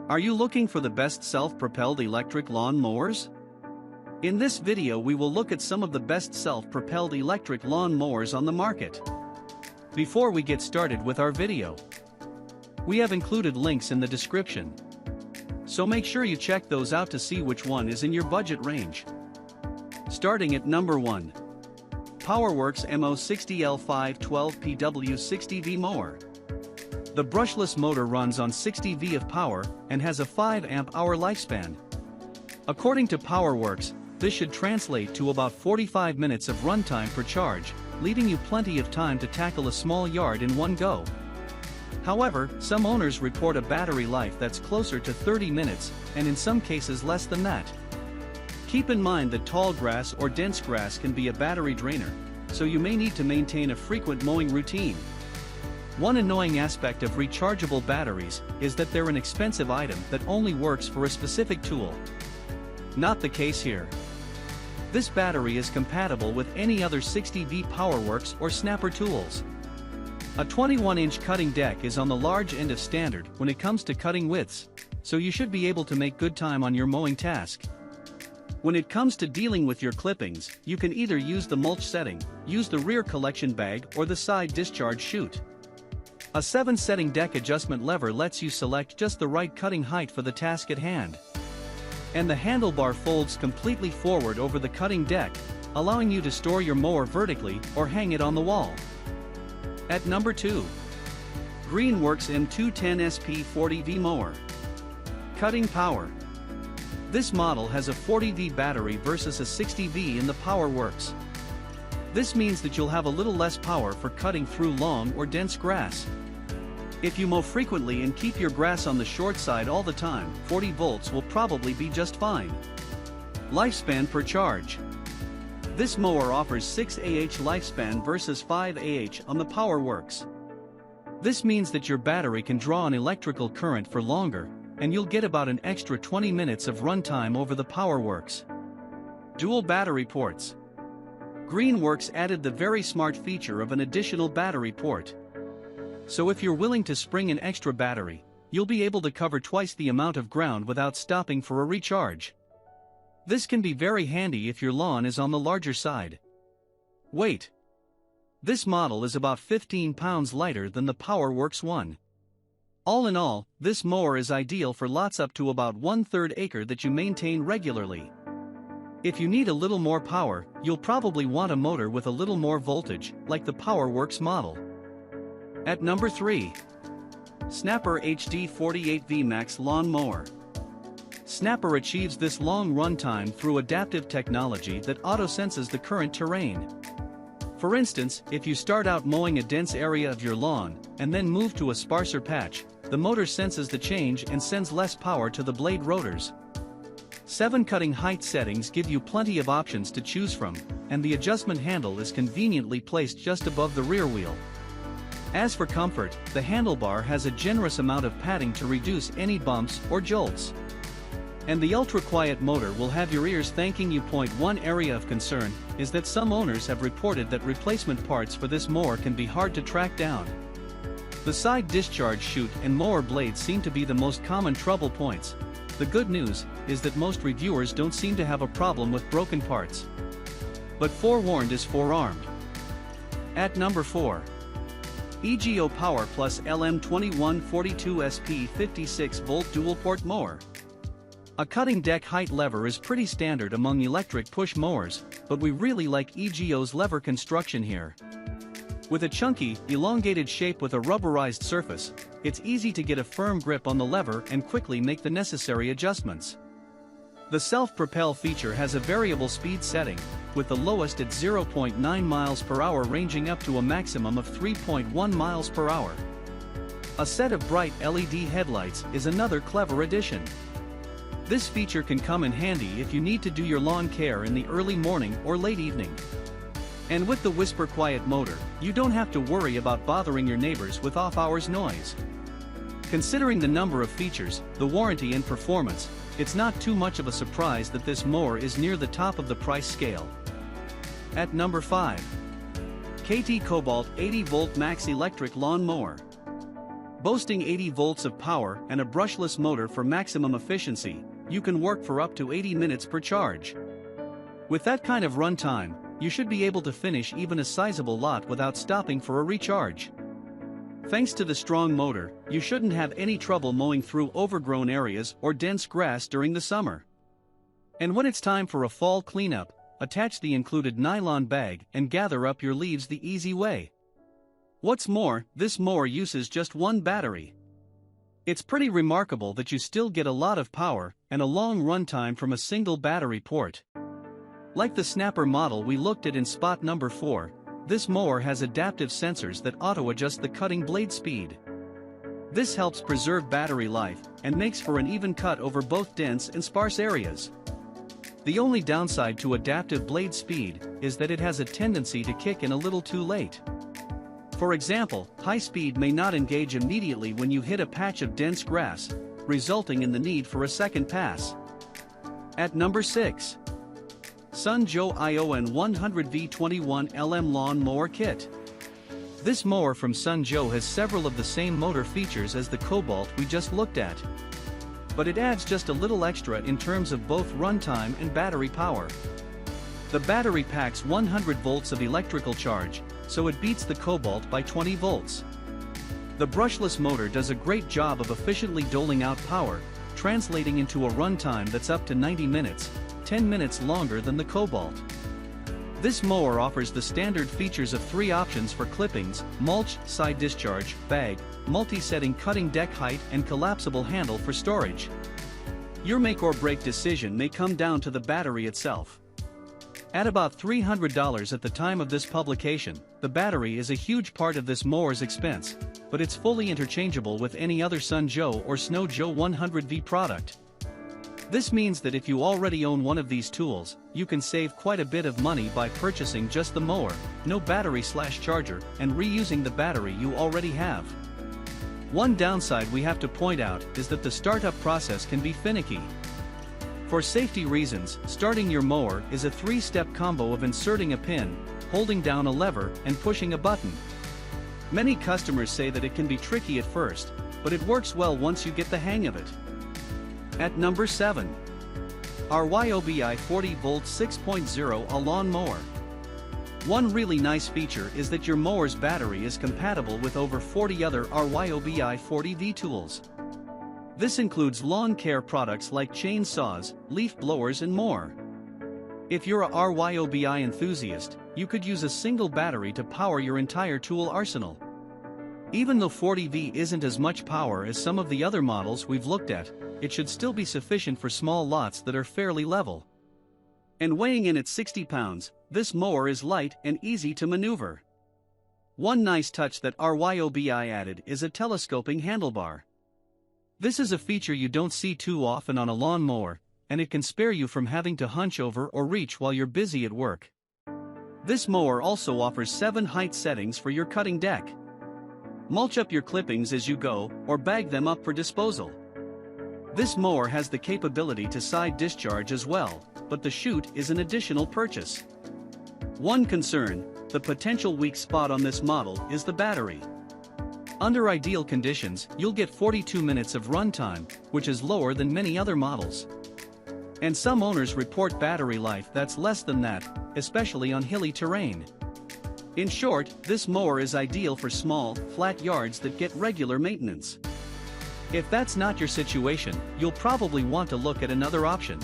Are you looking for the best self-propelled electric lawn mowers? In this video we will look at some of the best self-propelled electric lawn mowers on the market. Before we get started with our video, we have included links in the description, so make sure you check those out to see which one is in your budget range. Starting at number 1. Powerworks MO60L5 12PW 60V mower. The brushless motor runs on 60 V of power and has a 5 amp-hour lifespan. According to Powerworks, this should translate to about 45 minutes of runtime per charge, leaving you plenty of time to tackle a small yard in one go. However, some owners report a battery life that's closer to 30 minutes, and in some cases less than that. Keep in mind that tall grass or dense grass can be a battery drainer, so you may need to maintain a frequent mowing routine. One annoying aspect of rechargeable batteries is that they're an expensive item that only works for a specific tool. Not the case here. This battery is compatible with any other 60V Powerworks or Snapper tools. A 21-inch cutting deck is on the large end of standard when it comes to cutting widths, so you should be able to make good time on your mowing task. When it comes to dealing with your clippings, you can either use the mulch setting, use the rear collection bag, or the side discharge chute. A 7-setting deck adjustment lever lets you select just the right cutting height for the task at hand. And the handlebar folds completely forward over the cutting deck, allowing you to store your mower vertically or hang it on the wall. At number 2. Greenworks M210 SP 40V mower. Cutting power. This model has a 40V battery versus a 60V in the Powerworks. This means that you'll have a little less power for cutting through long or dense grass. If you mow frequently and keep your grass on the short side all the time, 40 volts will probably be just fine. Lifespan per charge. This mower offers 6 AH lifespan versus 5 AH on the Powerworks. This means that your battery can draw an electrical current for longer, and you'll get about an extra 20 minutes of runtime over the Powerworks. Dual battery ports. Greenworks added the very smart feature of an additional battery port. So if you're willing to spring an extra battery, you'll be able to cover twice the amount of ground without stopping for a recharge. This can be very handy if your lawn is on the larger side. Weight. This model is about 15 pounds lighter than the Powerworks one. All in all, this mower is ideal for lots up to about 1/3 acre that you maintain regularly. If you need a little more power, you'll probably want a motor with a little more voltage, like the Powerworks model. At number 3. Snapper HD 48V Max Lawn Mower. Snapper achieves this long runtime through adaptive technology that auto-senses the current terrain. For instance, if you start out mowing a dense area of your lawn, and then move to a sparser patch, the motor senses the change and sends less power to the blade rotors. 7 cutting height settings give you plenty of options to choose from, and the adjustment handle is conveniently placed just above the rear wheel. As for comfort, the handlebar has a generous amount of padding to reduce any bumps or jolts. And the ultra-quiet motor will have your ears thanking you. One area of concern is that some owners have reported that replacement parts for this mower can be hard to track down. The side discharge chute and mower blades seem to be the most common trouble points. The good news is that most reviewers don't seem to have a problem with broken parts. But forewarned is forearmed. At number 4. EGO Power Plus LM2142 SP 56V Dual Port Mower. A cutting deck height lever is pretty standard among electric push mowers, but we really like EGO's lever construction here. With a chunky, elongated shape with a rubberized surface, it's easy to get a firm grip on the lever and quickly make the necessary adjustments. The self-propel feature has a variable speed setting, with the lowest at 0.9 miles per hour ranging up to a maximum of 3.1 miles per hour. A set of bright LED headlights is another clever addition. This feature can come in handy if you need to do your lawn care in the early morning or late evening. And with the whisper quiet motor, you don't have to worry about bothering your neighbors with off-hours noise. Considering the number of features, the warranty and performance, it's not too much of a surprise that this mower is near the top of the price scale. At number 5. KT Cobalt 80V Max Electric Lawn Mower. Boasting 80 volts of power and a brushless motor for maximum efficiency, you can work for up to 80 minutes per charge. With that kind of run time, you should be able to finish even a sizable lot without stopping for a recharge. Thanks to the strong motor, you shouldn't have any trouble mowing through overgrown areas or dense grass during the summer. And when it's time for a fall cleanup, attach the included nylon bag and gather up your leaves the easy way. What's more, this mower uses just one battery. It's pretty remarkable that you still get a lot of power and a long runtime from a single battery port. Like the Snapper model we looked at in spot number 4, this mower has adaptive sensors that auto-adjust the cutting blade speed. This helps preserve battery life and makes for an even cut over both dense and sparse areas. The only downside to adaptive blade speed is that it has a tendency to kick in a little too late. For example, high speed may not engage immediately when you hit a patch of dense grass, resulting in the need for a second pass. At number 6. Joe Iono 100V21 LM Lawn Mower Kit. This mower from Joe has several of the same motor features as the Cobalt we just looked at. But it adds just a little extra in terms of both runtime and battery power. The battery packs 100 volts of electrical charge, so it beats the Cobalt by 20 volts. The brushless motor does a great job of efficiently doling out power, translating into a runtime that's up to 90 minutes, 10 minutes longer than the Cobalt. This mower offers the standard features of 3 options for clippings: mulch, side discharge, bag, multi-setting cutting deck height and collapsible handle for storage. Your make or break decision may come down to the battery itself. At about $300 at the time of this publication, the battery is a huge part of this mower's expense, but it's fully interchangeable with any other Joe or Snow Joe 100V product. This means that if you already own one of these tools, you can save quite a bit of money by purchasing just the mower, no battery/charger, and reusing the battery you already have. One downside we have to point out is that the startup process can be finicky. For safety reasons, starting your mower is a 3-step combo of inserting a pin, holding down a lever, and pushing a button. Many customers say that it can be tricky at first, but it works well once you get the hang of it. At number 7. Ryobi 40V 6.0 Lawn Mower. One really nice feature is that your mower's battery is compatible with over 40 other Ryobi 40V tools. This includes lawn care products like chainsaws, leaf blowers and more. If you're a Ryobi enthusiast, you could use a single battery to power your entire tool arsenal. Even though 40V isn't as much power as some of the other models we've looked at, it should still be sufficient for small lots that are fairly level. And weighing in at 60 pounds, this mower is light and easy to maneuver. One nice touch that Ryobi added is a telescoping handlebar. This is a feature you don't see too often on a lawn mower, and it can spare you from having to hunch over or reach while you're busy at work. This mower also offers 7 height settings for your cutting deck. Mulch up your clippings as you go, or bag them up for disposal. This mower has the capability to side discharge as well, but the chute is an additional purchase. One concern, the potential weak spot on this model, is the battery. Under ideal conditions, you'll get 42 minutes of runtime, which is lower than many other models. And some owners report battery life that's less than that, especially on hilly terrain. In short, this mower is ideal for small, flat yards that get regular maintenance. If that's not your situation, you'll probably want to look at another option.